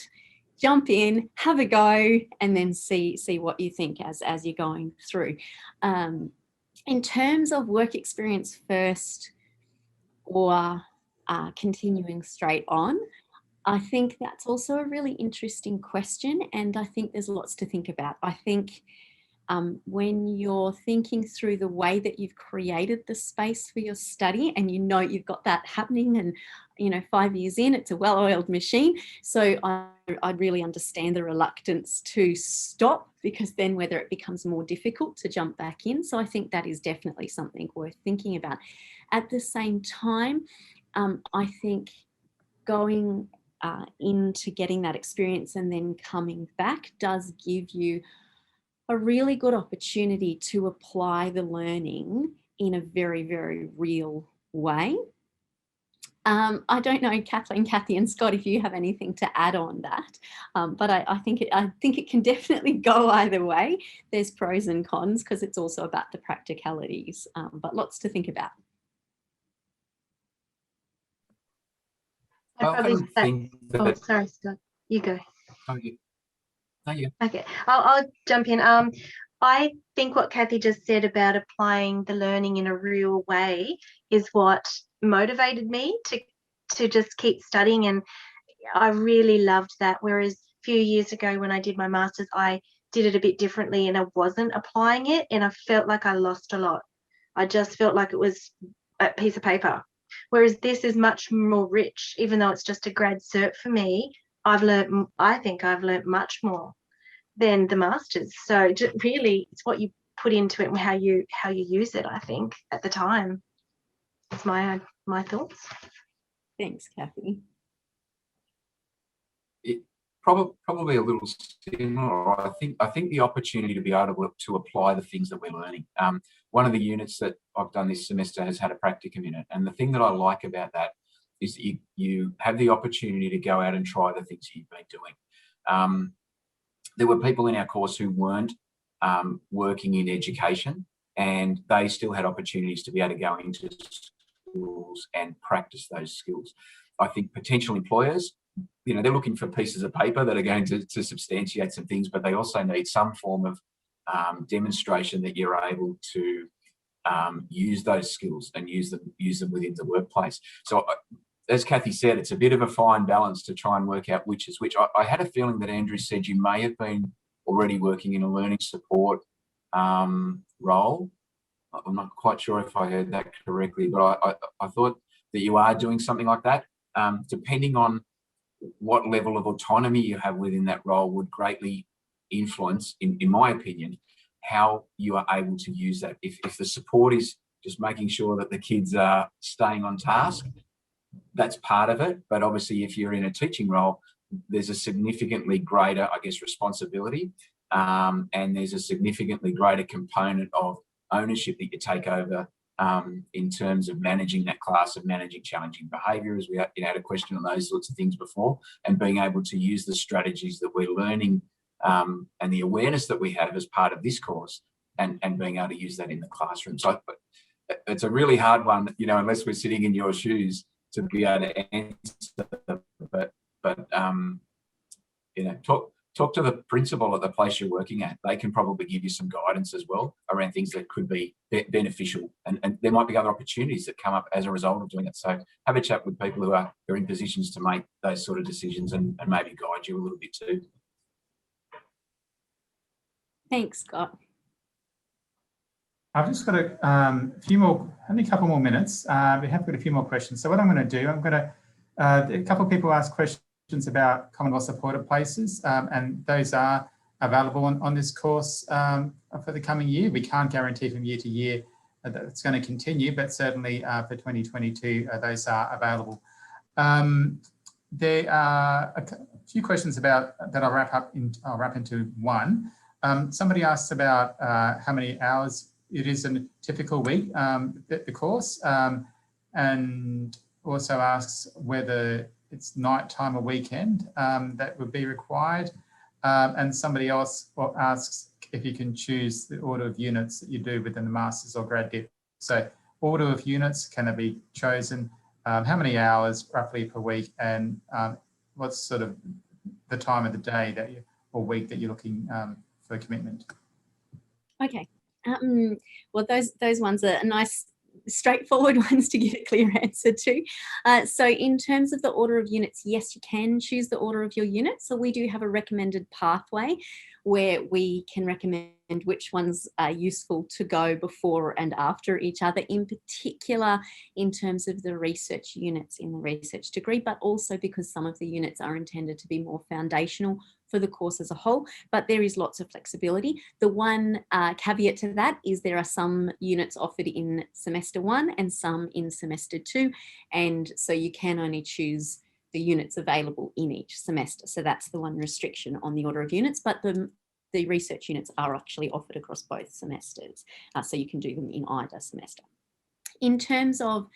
Jump in, have a go, and then see what you think as you're going through. In terms of work experience first or continuing straight on, I think that's also a really interesting question, and I think there's lots to think about. I think when you're thinking through the way that you've created the space for your study and you know you've got that happening and, 5 years in, it's a well-oiled machine. So I'd really understand the reluctance to stop, because then whether it becomes more difficult to jump back in. So I think that is definitely something worth thinking about. At the same time, I think going into getting that experience and then coming back does give you a really good opportunity to apply the learning in a very, very real way. I don't know, Kathleen, Kathy and Scott, if you have anything to add on that, but I think it can definitely go either way. There's pros and cons because it's also about the practicalities, but lots to think about. Sorry, Scott, you go. Thank you. Okay, I'll jump in. I think what Kathy just said about applying the learning in a real way is what motivated me to just keep studying, and I really loved that. Whereas a few years ago when I did my master's, I did it a bit differently and I wasn't applying it, and I felt like I lost a lot. I just felt like it was a piece of paper. Whereas this is much more rich, even though it's just a grad cert for me. I think I've learned much more than the masters. So really, it's what you put into it and how you use it, I think, at the time. That's my thoughts. Thanks, Kathy. Probably a little similar. I think the opportunity to be able to apply the things that we're learning. One of the units that I've done this semester has had a practicum in it, and the thing that I like about that is that you have the opportunity to go out and try the things you've been doing. There were people in our course who weren't working in education, and they still had opportunities to be able to go into schools and practice those skills. I think potential employers, they're looking for pieces of paper that are going to substantiate some things, but they also need some form of demonstration that you're able to use those skills and use them within the workplace. So as Kathy said, it's a bit of a fine balance to try and work out which is which. I had a feeling that Andrew said you may have been already working in a learning support role. I'm not quite sure if I heard that correctly, but I thought that you are doing something like that. Depending on what level of autonomy you have within that role would greatly influence, in my opinion, how you are able to use that. If the support is just making sure that the kids are staying on task, that's part of it. But obviously, if you're in a teaching role, there's a significantly greater, responsibility, and there's a significantly greater component of ownership that you take over in terms of managing that class, of managing challenging behaviour, as we had a question on those sorts of things before, and being able to use the strategies that we're learning and the awareness that we have as part of this course, and being able to use that in the classroom. So it's a really hard one, unless we're sitting in your shoes, to be able to answer. But talk to the principal at the place you're working at. They can probably give you some guidance as well around things that could be beneficial, and there might be other opportunities that come up as a result of doing it. So have a chat with people who are in positions to make those sort of decisions, and maybe guide you a little bit too. Thanks, Scott. I've just got a couple more minutes. We have got a few more questions. So what I'm going to do, a couple of people asked questions about Commonwealth supported places, and those are available on this course for the coming year. We can't guarantee from year to year that it's going to continue, but certainly for 2022, those are available. There are a few questions about that I'll wrap into one. Somebody asked about how many hours it is a typical week, the course, and also asks whether it's nighttime or weekend that would be required. And somebody else asks if you can choose the order of units that you do within the Masters or Grad Dip. So order of units, can it be chosen? How many hours roughly per week? And what's sort of the time of the day that you, or week that you're looking for commitment? Okay. Well, those ones are nice, straightforward ones to give a clear answer to. So in terms of the order of units, yes, you can choose the order of your units. So we do have a recommended pathway where we can recommend which ones are useful to go before and after each other, in particular in terms of the research units in the research degree, but also because some of the units are intended to be more foundational for the course as a whole, but there is lots of flexibility. The one caveat to that is there are some units offered in semester 1 and some in semester 2, and so you can only choose the units available in each semester. So that's the one restriction on the order of units, but the research units are actually offered across both semesters, so you can do them in either semester. In terms of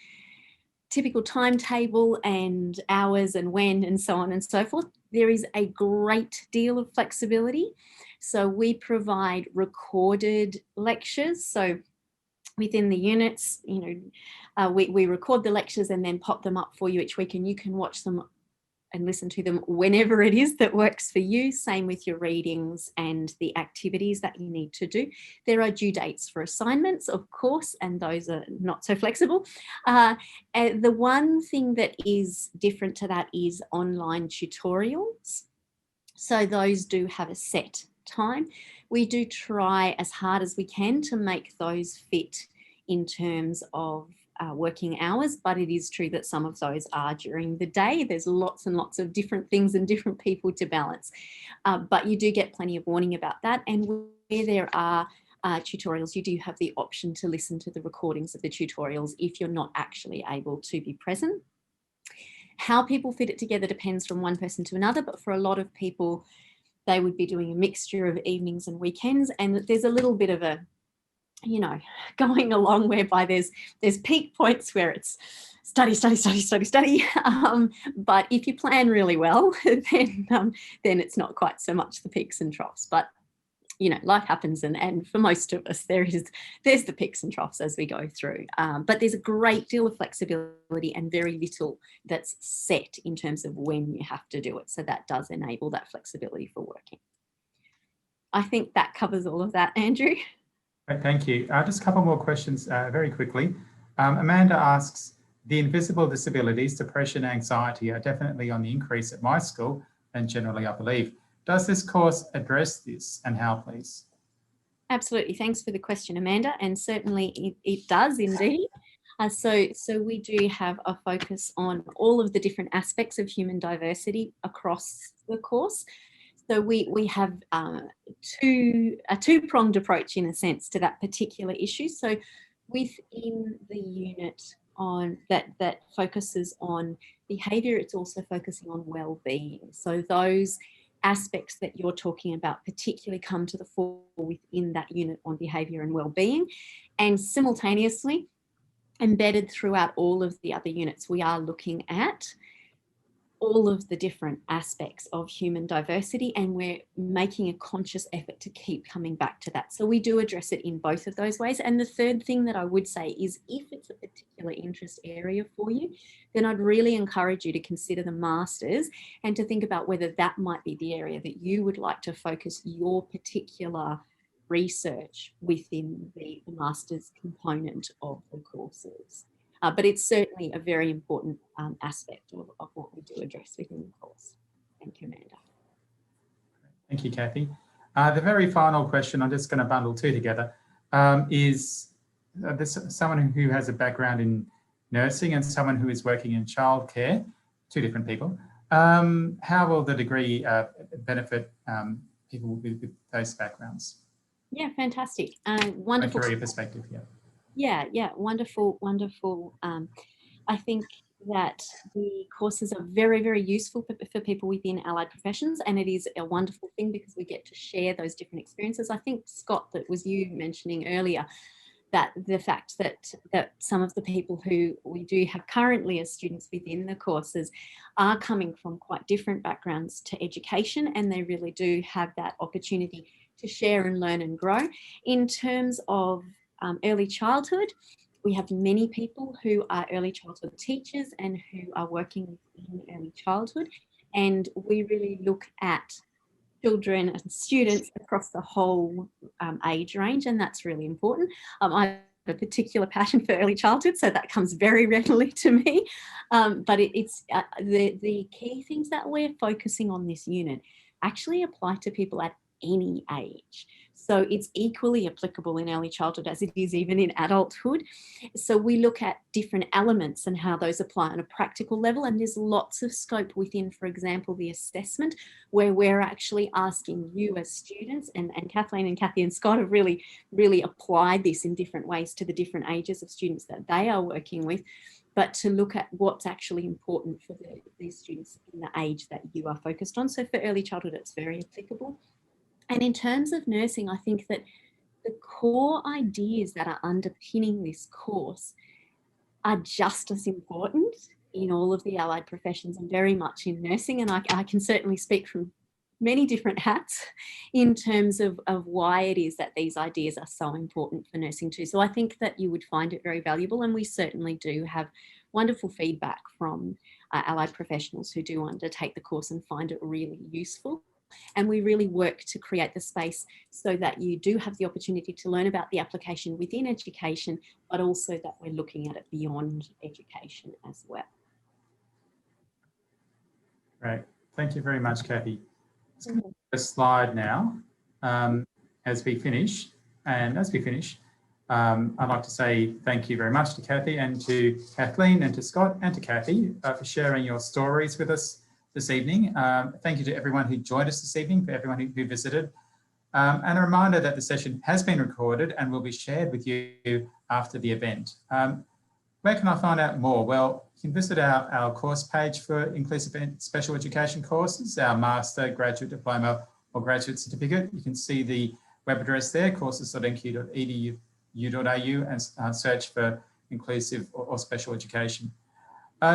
typical timetable and hours and when and so on and so forth, there is a great deal of flexibility. So we provide recorded lectures. So within the units, we record the lectures and then pop them up for you each week, and you can watch them and listen to them whenever it is that works for you. Same with your readings and the activities that you need to do. There are due dates for assignments, of course, and those are not so flexible. The one thing that is different to that is online tutorials. So those do have a set time. We do try as hard as we can to make those fit in terms of working hours, but it is true that some of those are during the day. There's lots and lots of different things and different people to balance, but you do get plenty of warning about that. And where there are tutorials, you do have the option to listen to the recordings of the tutorials if you're not actually able to be present. How people fit it together depends from one person to another, but for a lot of people, they would be doing a mixture of evenings and weekends, and there's a little bit of a going along whereby there's peak points where it's study. But if you plan really well, then it's not quite so much the peaks and troughs. But life happens, and for most of us, there's the peaks and troughs as we go through. But there's a great deal of flexibility and very little that's set in terms of when you have to do it. So that does enable that flexibility for working. I think that covers all of that, Andrew. Thank you. Just a couple more questions very quickly. Amanda asks, the invisible disabilities, depression, anxiety are definitely on the increase at my school and generally, I believe. Does this course address this, and how, please? Absolutely. Thanks for the question, Amanda. And certainly it does indeed. So we do have a focus on all of the different aspects of human diversity across the course. So we have a two-pronged approach in a sense to that particular issue. So within the unit on that focuses on behaviour, it's also focusing on well-being. So those aspects that you're talking about particularly come to the fore within that unit on behaviour and well-being, and simultaneously embedded throughout all of the other units, we are looking at all of the different aspects of human diversity, and we're making a conscious effort to keep coming back to that. So we do address it in both of those ways. And the third thing that I would say is, if it's a particular interest area for you, then I'd really encourage you to consider the Masters and to think about whether that might be the area that you would like to focus your particular research within the Masters component of the courses. But it's certainly a very important aspect of what we do address within the course. Thank you, Amanda. Thank you, Kathy. The very final question, I'm just going to bundle two together, is there's someone who has a background in nursing and someone who is working in childcare, two different people. How will the degree benefit people with those backgrounds? Yeah, fantastic. Wonderful. From a career perspective, yeah. Yeah, wonderful. I think that the courses are very, very useful for people within allied professions, and it is a wonderful thing because we get to share those different experiences. I think, Scott, that was you mentioning earlier, that the fact that some of the people who we do have currently as students within the courses are coming from quite different backgrounds to education, and they really do have that opportunity to share and learn and grow. In terms of early childhood, we have many people who are early childhood teachers and who are working in early childhood, and we really look at children and students across the whole age range, and that's really important. I have a particular passion for early childhood, so that comes very readily to me. But it's the key things that we're focusing on this unit actually apply to people at any age. So it's equally applicable in early childhood as it is even in adulthood. So we look at different elements and how those apply on a practical level. And there's lots of scope within, for example, the assessment, where we're actually asking you as students, and Kathleen and Kathy and Scott have really applied this in different ways to the different ages of students that they are working with, but to look at what's actually important for these students in the age that you are focused on. So for early childhood, it's very applicable. And in terms of nursing, I think that the core ideas that are underpinning this course are just as important in all of the allied professions and very much in nursing. And I can certainly speak from many different hats in terms of why it is that these ideas are so important for nursing too. So I think that you would find it very valuable, and we certainly do have wonderful feedback from allied professionals who do undertake the course and find it really useful. And we really work to create the space so that you do have the opportunity to learn about the application within education, but also that we're looking at it beyond education as well. Great. Thank you very much, Kathy. Let's go to the slide now as we finish. And as we finish, I'd like to say thank you very much to Kathy and to Kathleen and to Scott and to Kathy for sharing your stories with us this evening. Thank you to everyone who joined us this evening, for everyone who visited. And a reminder that the session has been recorded and will be shared with you after the event. Where can I find out more? Well, you can visit our course page for inclusive and special education courses, our master, graduate diploma or graduate certificate. You can see the web address there, courses.nq.edu.au, and search for inclusive or special education.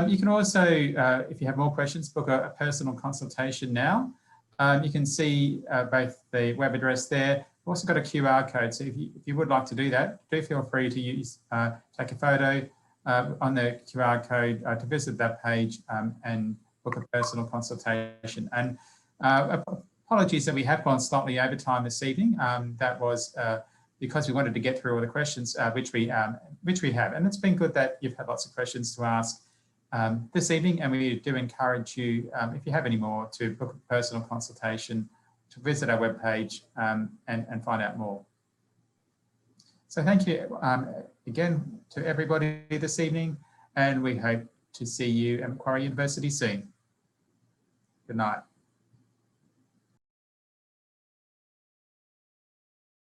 You can also, if you have more questions, book a personal consultation now. You can see both the web address there. We've also got a QR code, so if you would like to do that, do feel free to use take a photo on the QR code to visit that page and book a personal consultation. And apologies that we have gone slightly over time this evening. That was because we wanted to get through all the questions, which we have, and it's been good that you've had lots of questions to ask this evening, and we do encourage you, if you have any more, to book a personal consultation, to visit our webpage and find out more. So thank you again to everybody this evening, and we hope to see you at Macquarie University soon. Good night.